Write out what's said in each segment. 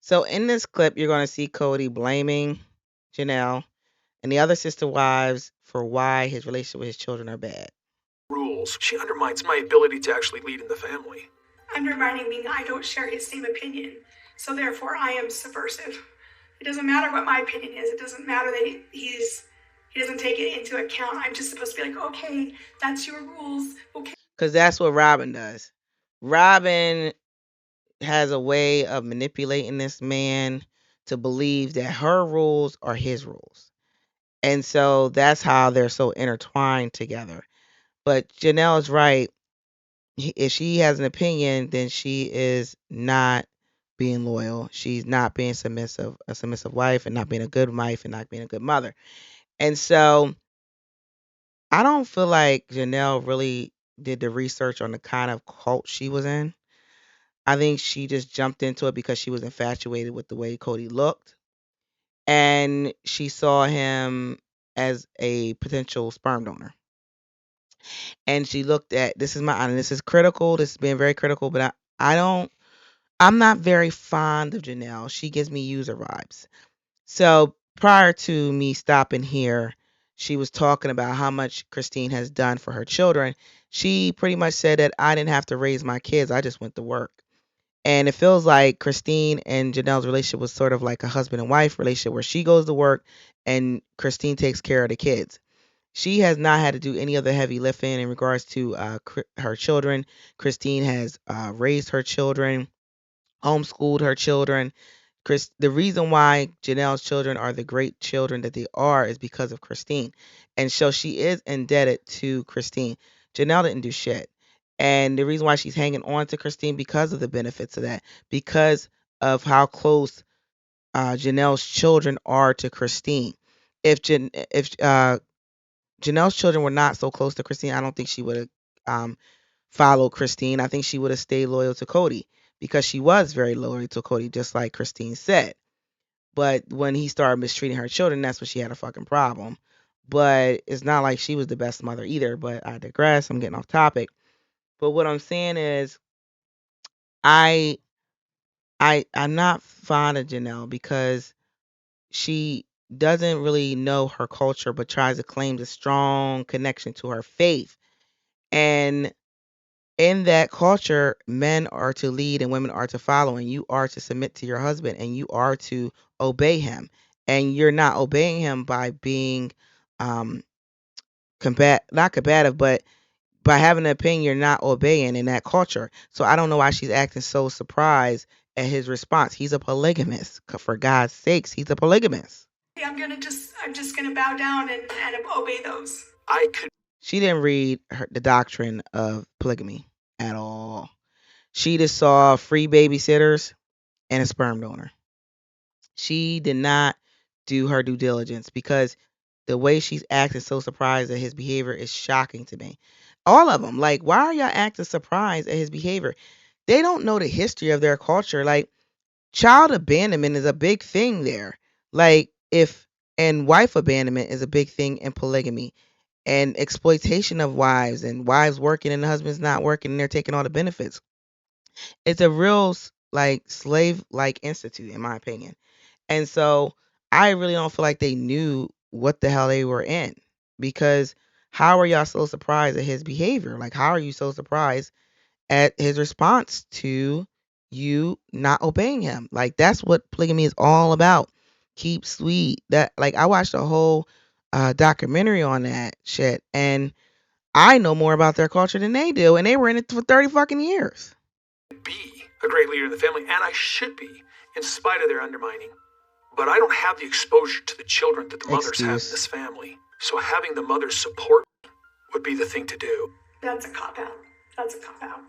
So in this clip, you're going to see Kody blaming Janelle and the other sister wives for why his relationship with his children are bad. Rules. She undermines my ability to actually lead in the family. Undermining meaning I don't share his same opinion, so therefore I am subversive. It doesn't matter what my opinion is. It doesn't matter that he doesn't take it into account. I'm just supposed to be like, okay, that's your rules. Okay. Because that's what Robin does. Robin has a way of manipulating this man to believe that her rules are his rules. And so that's how they're so intertwined together. But Janelle's right. If she has an opinion, then she is not being loyal. She's not being submissive, a submissive wife, and not being a good wife, and not being a good mother. And so I don't feel like Janelle really did the research on the kind of cult she was in. I think she just jumped into it because she was infatuated with the way Kody looked, and she saw him as a potential sperm donor. And she looked at, this is my and this is critical. This is being very critical, but I'm not very fond of Janelle. She gives me user vibes. So prior to me stopping here, she was talking about how much Christine has done for her children. She pretty much said that I didn't have to raise my kids. I just went to work. And it feels like Christine and Janelle's relationship was sort of like a husband and wife relationship where she goes to work and Christine takes care of the kids. She has not had to do any of the heavy lifting in regards to her children. Christine has raised her children, homeschooled her children. The reason why Janelle's children are the great children that they are is because of Christine. And so she is indebted to Christine. Janelle didn't do shit. And the reason why she's hanging on to Christine because of the benefits of that, because of how close Janelle's children are to Christine. If Janelle's children were not so close to Christine, I don't think she would have followed Christine. I think she would have stayed loyal to Kody because she was very loyal to Kody, just like Christine said. But when he started mistreating her children, that's when she had a fucking problem. But it's not like she was the best mother either. But I digress. I'm getting off topic. But what I'm saying is, I I'm not fond of Janelle because she doesn't really know her culture, but tries to claim a strong connection to her faith. And in that culture, men are to lead and women are to follow, and you are to submit to your husband and you are to obey him. And you're not obeying him by being um not combative, but by having an opinion, you're not obeying in that culture. So I don't know why she's acting so surprised at his response. He's a polygamist. For God's sakes, he's a polygamist. I'm just gonna bow down and obey those. I could. She didn't read the doctrine of polygamy at all. She just saw free babysitters and a sperm donor. She did not do her due diligence because the way she's acting so surprised at his behavior is shocking to me. All of them, like, why are y'all acting surprised at his behavior? They don't know the history of their culture. Like, child abandonment is a big thing there. Like, and wife abandonment is a big thing in polygamy, and exploitation of wives, and wives working and the husband's not working and they're taking all the benefits. It's a real like slave like institute, in my opinion. And so I really don't feel like they knew what the hell they were in, because how are y'all so surprised at his behavior? Like, how are you so surprised at his response to you not obeying him? Like, that's what polygamy is all about. Keep sweet. That, like, I watched a whole documentary on that shit, and I know more about their culture than they do, and they were in it for 30 fucking years. Be a great leader of the family, and I should be, in spite of their undermining. But I don't have the exposure to the children that the mothers have in this family. So having the mother's support would be the thing to do. That's a cop-out. That's a cop-out.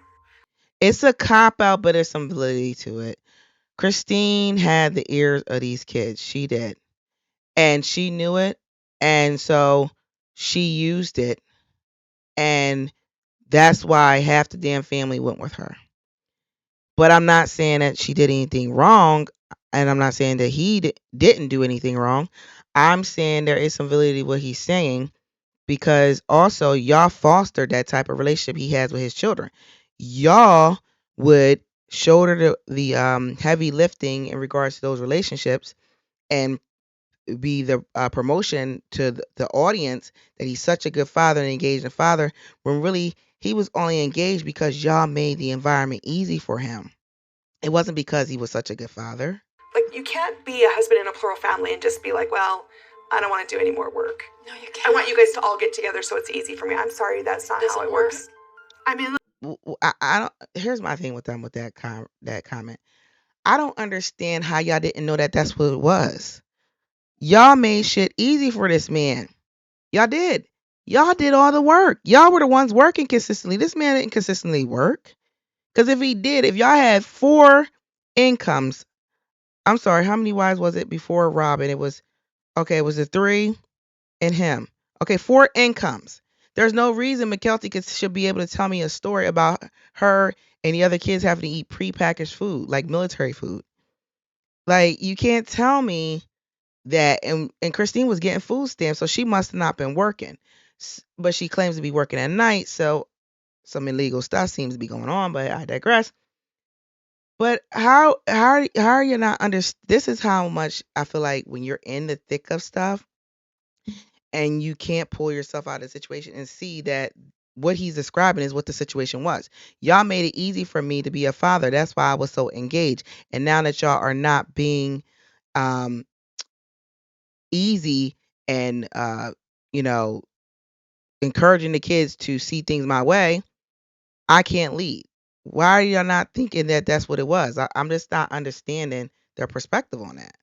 It's a cop-out, but there's some validity to it. Christine had the ears of these kids. She did. And she knew it. And so she used it. And that's why half the damn family went with her. But I'm not saying that she did anything wrong. And I'm not saying that he didn't do anything wrong. I'm saying there is some validity to what he's saying, because also y'all fostered that type of relationship he has with his children. Y'all would shoulder the heavy lifting in regards to those relationships and be the promotion to the audience that he's such a good father and engaged father, when really he was only engaged because y'all made the environment easy for him. It wasn't because he was such a good father. Like, you can't be a husband in a plural family and just be like, well, I don't want to do any more work. No, you can't. I want you guys to all get together so it's easy for me. I'm sorry, that's not how it works. I mean, I don't. Here's my thing with them with that comment. I don't understand how y'all didn't know that that's what it was. Y'all made shit easy for this man. Y'all did. Y'all did all the work. Y'all were the ones working consistently. This man didn't consistently work. Because if he did, if y'all had 4 incomes, I'm sorry, how many wives was it before Robin? It was, okay, it was the 3 and him. Okay, 4 incomes. There's no reason McKelty should be able to tell me a story about her and the other kids having to eat prepackaged food, like military food. Like, you can't tell me that. And Christine was getting food stamps, so she must have not been working. But she claims to be working at night, so some illegal stuff seems to be going on, but I digress. But how are you not under? This is how much I feel like when you're in the thick of stuff and you can't pull yourself out of the situation and see that what he's describing is what the situation was. Y'all made it easy for me to be a father. That's why I was so engaged. And now that y'all are not being um easy and you know, encouraging the kids to see things my way, I can't lead. Why are y'all not thinking that that's what it was? I'm just not understanding their perspective on that.